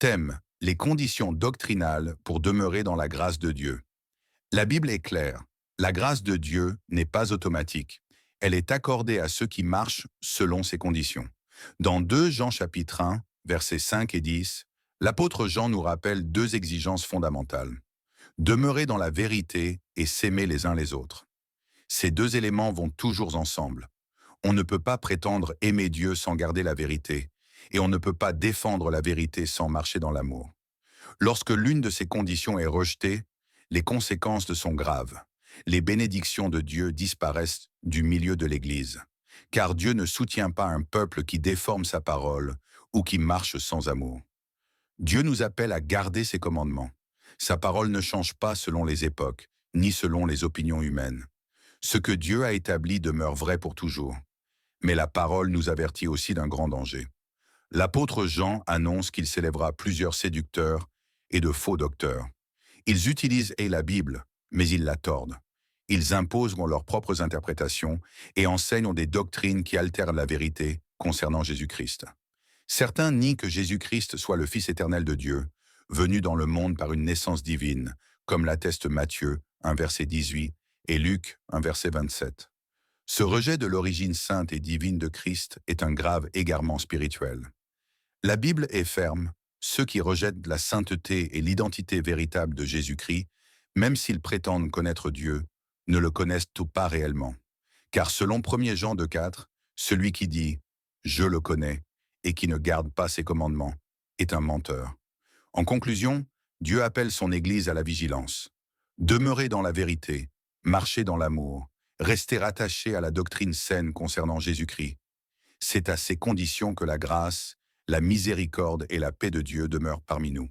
Thème: les conditions doctrinales pour demeurer dans la grâce de Dieu. La Bible est claire. La grâce de Dieu n'est pas automatique. Elle est accordée à ceux qui marchent selon ses conditions. Dans 2 Jean chapitre 1, versets 5 et 10, l'apôtre Jean nous rappelle 2 exigences fondamentales. Demeurer dans la vérité et s'aimer les uns les autres. Ces 2 éléments vont toujours ensemble. On ne peut pas prétendre aimer Dieu sans garder la vérité, et on ne peut pas défendre la vérité sans marcher dans l'amour. Lorsque l'une de ces conditions est rejetée, les conséquences sont graves. Les bénédictions de Dieu disparaissent du milieu de l'Église, car Dieu ne soutient pas un peuple qui déforme sa parole ou qui marche sans amour. Dieu nous appelle à garder ses commandements. Sa parole ne change pas selon les époques, ni selon les opinions humaines. Ce que Dieu a établi demeure vrai pour toujours. Mais la parole nous avertit aussi d'un grand danger. L'apôtre Jean annonce qu'il s'élèvera plusieurs séducteurs et de faux docteurs. Ils utilisent la Bible, mais ils la tordent. Ils imposeront leurs propres interprétations et enseignent des doctrines qui altèrent la vérité concernant Jésus-Christ. Certains nient que Jésus-Christ soit le Fils éternel de Dieu, venu dans le monde par une naissance divine, comme l'atteste Matthieu, 1 verset 18, et Luc, 1 verset 27. Ce rejet de l'origine sainte et divine de Christ est un grave égarement spirituel. La Bible est ferme. Ceux qui rejettent la sainteté et l'identité véritable de Jésus-Christ, même s'ils prétendent connaître Dieu, ne le connaissent tout pas réellement. Car selon 1 Jean 2,4, celui qui dit « Je le connais » et qui ne garde pas ses commandements est un menteur. En conclusion, Dieu appelle son Église à la vigilance. Demeurer dans la vérité, marcher dans l'amour, rester attaché à la doctrine saine concernant Jésus-Christ. C'est à ces conditions que la grâce, la miséricorde et la paix de Dieu demeurent parmi nous.